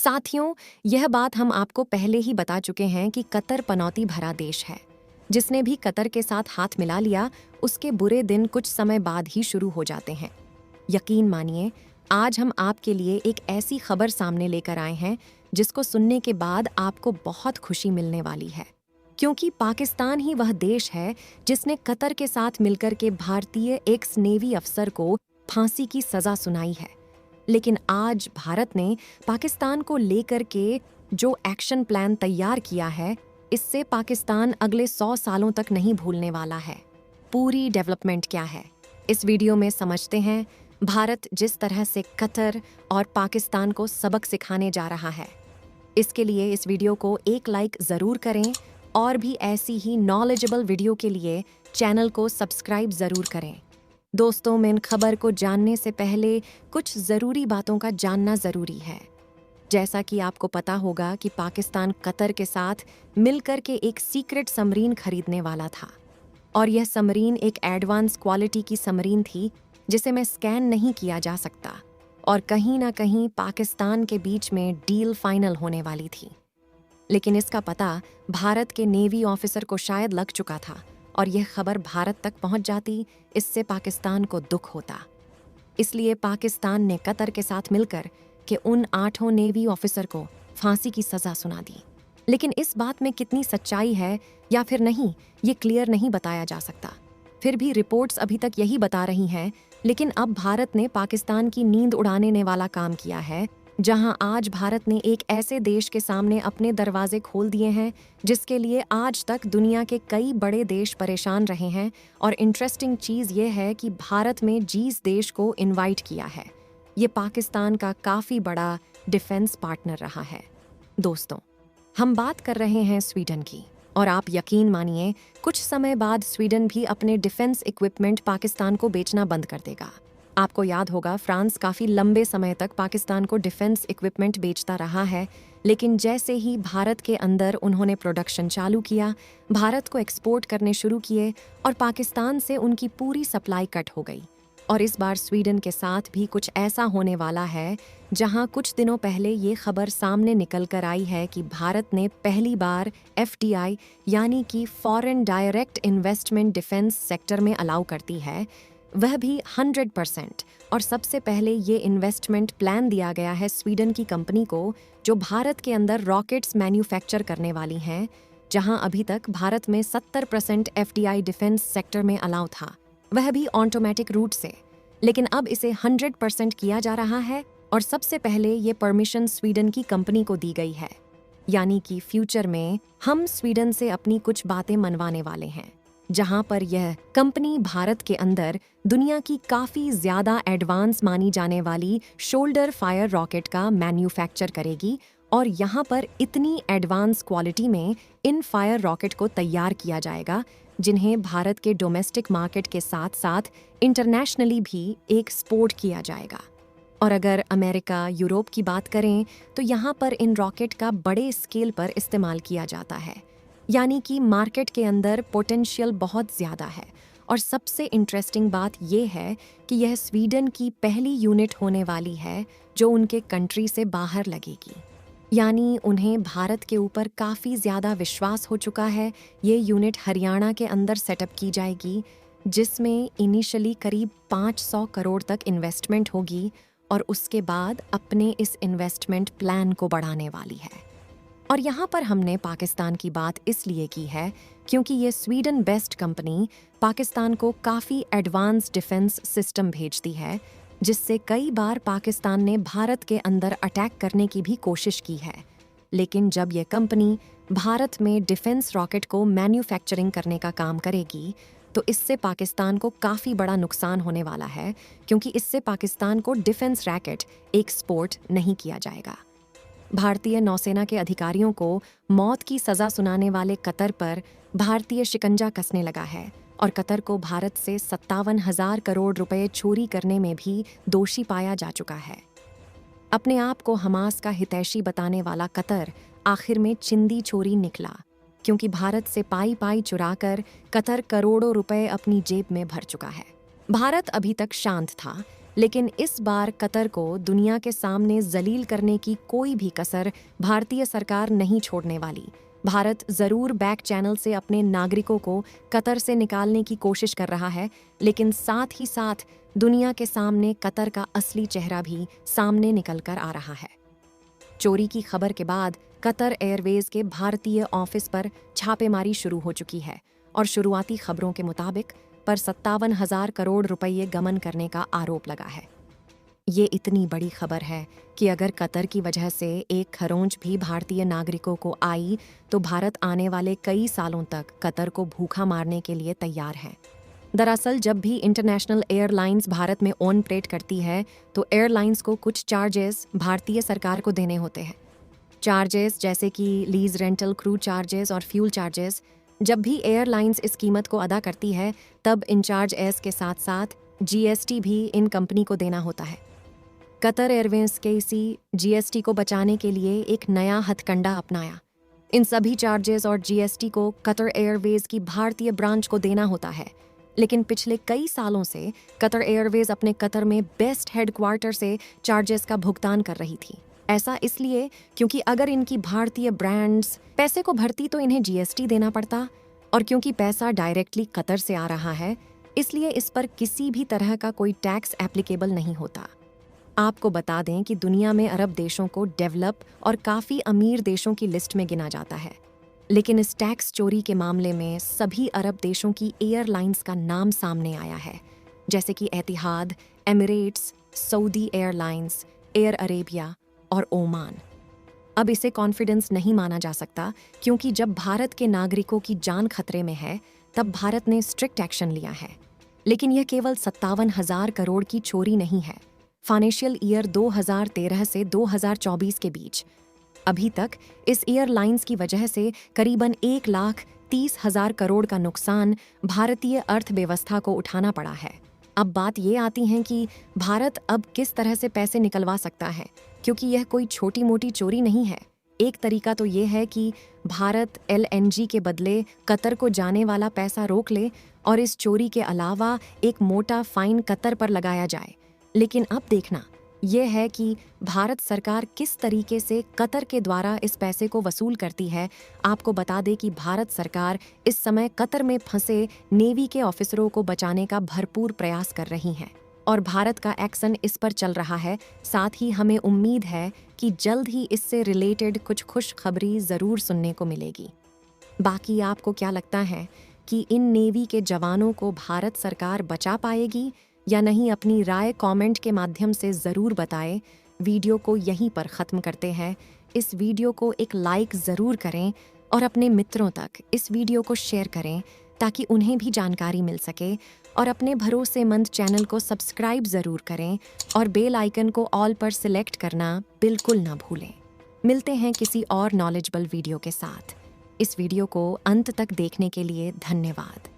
साथियों, यह बात हम आपको पहले ही बता चुके हैं कि कतर पनौती भरा देश है। जिसने भी कतर के साथ हाथ मिला लिया, उसके बुरे दिन कुछ समय बाद ही शुरू हो जाते हैं। यकीन मानिए, आज हम आपके लिए एक ऐसी खबर सामने लेकर आए हैं जिसको सुनने के बाद आपको बहुत खुशी मिलने वाली है। क्योंकि पाकिस्तान ही वह देश है जिसने कतर के साथ मिलकर के भारतीय एक्स नेवी अफसर को फांसी की सजा सुनाई है। लेकिन आज भारत ने पाकिस्तान को लेकर के जो एक्शन प्लान तैयार किया है, इससे पाकिस्तान अगले 100 सालों तक नहीं भूलने वाला है। पूरी डेवलपमेंट क्या है, इस वीडियो में समझते हैं। भारत जिस तरह से कतर और पाकिस्तान को सबक सिखाने जा रहा है, इसके लिए इस वीडियो को एक लाइक ज़रूर करें और भी ऐसी ही नॉलेजेबल वीडियो के लिए चैनल को सब्सक्राइब ज़रूर करें। दोस्तों, मेन खबर को जानने से पहले कुछ ज़रूरी बातों का जानना ज़रूरी है। जैसा कि आपको पता होगा कि पाकिस्तान कतर के साथ मिलकर के एक सीक्रेट सबमरीन खरीदने वाला था, और यह सबमरीन एक एडवांस क्वालिटी की सबमरीन थी जिसे मैं स्कैन नहीं किया जा सकता, और कहीं ना कहीं पाकिस्तान के बीच में डील फाइनल होने वाली थी। लेकिन इसका पता भारत के नेवी ऑफिसर को शायद लग चुका था, और यह खबर भारत तक पहुंच जाती, इससे पाकिस्तान को दुख होता। इसलिए पाकिस्तान ने कतर के साथ मिलकर के उन 8 नेवी ऑफिसर को फांसी की सजा सुना दी। लेकिन इस बात में कितनी सच्चाई है या फिर नहीं, ये क्लियर नहीं बताया जा सकता। फिर भी रिपोर्ट्स अभी तक यही बता रही हैं। लेकिन अब भारत ने पाकिस्तान की नींद उड़ाने वाला काम किया है, जहां आज भारत ने एक ऐसे देश के सामने अपने दरवाजे खोल दिए हैं जिसके लिए आज तक दुनिया के कई बड़े देश परेशान रहे हैं। और इंटरेस्टिंग चीज़ ये है कि भारत में जिस देश को इनवाइट किया है, ये पाकिस्तान का काफ़ी बड़ा डिफेंस पार्टनर रहा है। दोस्तों, हम बात कर रहे हैं स्वीडन की, और आप यकीन मानिए, कुछ समय बाद स्वीडन भी अपने डिफेंस इक्विपमेंट पाकिस्तान को बेचना बंद कर देगा। आपको याद होगा, फ्रांस काफ़ी लंबे समय तक पाकिस्तान को डिफेंस इक्विपमेंट बेचता रहा है। लेकिन जैसे ही भारत के अंदर उन्होंने प्रोडक्शन चालू किया, भारत को एक्सपोर्ट करने शुरू किए, और पाकिस्तान से उनकी पूरी सप्लाई कट हो गई। और इस बार स्वीडन के साथ भी कुछ ऐसा होने वाला है, जहां कुछ दिनों पहले ये खबर सामने निकल कर आई है कि भारत ने पहली बार FDI यानी कि foreign direct investment defence sector में अलाउ करती है, वह भी 100%। और सबसे पहले ये इन्वेस्टमेंट प्लान दिया गया है स्वीडन की कंपनी को, जो भारत के अंदर रॉकेट्स मैन्युफैक्चर करने वाली हैं, जहां अभी तक भारत में 70% FDI डिफेंस सेक्टर में अलाउ था, वह भी ऑटोमेटिक रूट से। लेकिन अब इसे 100% किया जा रहा है, और सबसे पहले ये परमिशन स्वीडन की कंपनी को दी गई है। यानी कि फ्यूचर में हम स्वीडन से अपनी कुछ बातें मनवाने वाले हैं, जहां पर यह कंपनी भारत के अंदर दुनिया की काफ़ी ज़्यादा एडवांस मानी जाने वाली शोल्डर फायर रॉकेट का मैन्युफैक्चर करेगी। और यहाँ पर इतनी एडवांस क्वालिटी में इन फायर रॉकेट को तैयार किया जाएगा, जिन्हें भारत के डोमेस्टिक मार्केट के साथ साथ इंटरनेशनली भी एक्सपोर्ट किया जाएगा। और अगर अमेरिका, यूरोप की बात करें, तो यहाँ पर इन रॉकेट का बड़े स्केल पर इस्तेमाल किया जाता है। यानी कि मार्केट के अंदर पोटेंशियल बहुत ज़्यादा है। और सबसे इंटरेस्टिंग बात यह है कि यह स्वीडन की पहली यूनिट होने वाली है जो उनके कंट्री से बाहर लगेगी। यानी उन्हें भारत के ऊपर काफ़ी ज़्यादा विश्वास हो चुका है। ये यूनिट हरियाणा के अंदर सेटअप की जाएगी, जिसमें इनिशियली करीब 500 करोड़ तक इन्वेस्टमेंट होगी, और उसके बाद अपने इस इन्वेस्टमेंट प्लान को बढ़ाने वाली है। और यहाँ पर हमने पाकिस्तान की बात इसलिए की है क्योंकि ये स्वीडन बेस्ड कंपनी पाकिस्तान को काफ़ी एडवांस डिफेंस सिस्टम भेजती है, जिससे कई बार पाकिस्तान ने भारत के अंदर अटैक करने की भी कोशिश की है। लेकिन जब ये कंपनी भारत में डिफेंस रॉकेट को मैन्युफैक्चरिंग करने का काम करेगी, तो इससे पाकिस्तान को काफ़ी बड़ा नुकसान होने वाला है, क्योंकि इससे पाकिस्तान को डिफेंस रॉकेट एक्सपोर्ट नहीं किया जाएगा। भारतीय नौसेना के अधिकारियों को मौत की सज़ा सुनाने वाले कतर पर भारतीय शिकंजा कसने लगा है, और कतर को भारत से 57,000 करोड़ रुपए चोरी करने में भी दोषी पाया जा चुका है। अपने आप को हमास का हितैषी बताने वाला कतर आखिर में चिंदी चोरी निकला, क्योंकि भारत से पाई पाई चुराकर कतर करोड़ों रुपए अपनी जेब में भर चुका है। भारत अभी तक शांत था, लेकिन इस बार कतर को दुनिया के सामने जलील करने की कोई भी कसर भारतीय सरकार नहीं छोड़ने वाली। भारत जरूर बैक चैनल से अपने नागरिकों को कतर से निकालने की कोशिश कर रहा है, लेकिन साथ ही साथ दुनिया के सामने कतर का असली चेहरा भी सामने निकल कर आ रहा है। चोरी की खबर के बाद कतर एयरवेज के भारतीय ऑफिस पर छापेमारी शुरू हो चुकी है और शुरुआती खबरों के मुताबिक पर 57,000 करोड़ रुपये गमन करने का आरोप लगा है। ये इतनी बड़ी खबर है कि अगर कतर की वजह से एक खरोंच भी भारतीय नागरिकों को आई तो भारत आने वाले कई सालों तक कतर को भूखा मारने के लिए तैयार है। दरअसल जब भी इंटरनेशनल एयरलाइंस भारत में ऑन ऑपरेट करती है तो एयरलाइंस को कुछ चार्जेस भारतीय सरकार को देने होते हैं। चार्जेस जैसे कि लीज रेंटल, क्रू चार्जेस और फ्यूल चार्जेस। जब भी एयरलाइंस इस कीमत को अदा करती है तब इंचार्ज एस के साथ साथ जीएसटी भी इन कंपनी को देना होता है। कतर एयरवेज के इसी जीएसटी को बचाने के लिए एक नया हथकंडा अपनाया। इन सभी चार्जेस और जीएसटी को कतर एयरवेज की भारतीय ब्रांच को देना होता है। लेकिन पिछले कई सालों से कतर एयरवेज अपने कतर में बेस्ट हेडक्वार्टर से चार्जेस का भुगतान कर रही थी। ऐसा इसलिए क्योंकि अगर इनकी भारतीय ब्रांड्स पैसे को भरती तो इन्हें जीएसटी देना पड़ता, और क्योंकि पैसा डायरेक्टली कतर से आ रहा है इसलिए इस पर किसी भी तरह का कोई टैक्स एप्लीकेबल नहीं होता। आपको बता दें कि दुनिया में अरब देशों को डेवलप और काफ़ी अमीर देशों की लिस्ट में गिना जाता है, लेकिन इस टैक्स चोरी के मामले में सभी अरब देशों की एयरलाइंस का नाम सामने आया है, जैसे कि Etihad, Emirates, Saudi airlines, air Arabia और ओमान। अब इसे कॉन्फिडेंस नहीं माना जा सकता क्योंकि जब भारत के नागरिकों की जान खतरे में है तब भारत ने स्ट्रिक्ट एक्शन लिया है। लेकिन यह केवल 57,000 करोड़ की चोरी नहीं है। फाइनेंशियल ईयर 2013 से 2024 के बीच अभी तक इस एयरलाइंस की वजह से करीबन 1,30,000 करोड़ का नुकसान भारतीय अर्थव्यवस्था को उठाना पड़ा है। अब बात ये आती है कि भारत अब किस तरह से पैसे निकलवा सकता है, क्योंकि यह कोई छोटी मोटी चोरी नहीं है। एक तरीका तो ये है कि भारत एलएनजी के बदले कतर को जाने वाला पैसा रोक ले और इस चोरी के अलावा एक मोटा फाइन कतर पर लगाया जाए। लेकिन अब देखना यह है कि भारत सरकार किस तरीके से कतर के द्वारा इस पैसे को वसूल करती है। आपको बता दें कि भारत सरकार इस समय कतर में फंसे नेवी के ऑफिसरों को बचाने का भरपूर प्रयास कर रही है और भारत का एक्शन इस पर चल रहा है। साथ ही हमें उम्मीद है कि जल्द ही इससे रिलेटेड कुछ खुशखबरी ज़रूर सुनने को मिलेगी। बाकी आपको क्या लगता है कि इन नेवी के जवानों को भारत सरकार बचा पाएगी या नहीं? अपनी राय कमेंट के माध्यम से ज़रूर बताएं। वीडियो को यहीं पर ख़त्म करते हैं। इस वीडियो को एक लाइक ज़रूर करें और अपने मित्रों तक इस वीडियो को शेयर करें ताकि उन्हें भी जानकारी मिल सके, और अपने भरोसेमंद चैनल को सब्सक्राइब ज़रूर करें और बेल आइकन को ऑल पर सिलेक्ट करना बिल्कुल ना भूलें। मिलते हैं किसी और नॉलेजेबल वीडियो के साथ। इस वीडियो को अंत तक देखने के लिए धन्यवाद।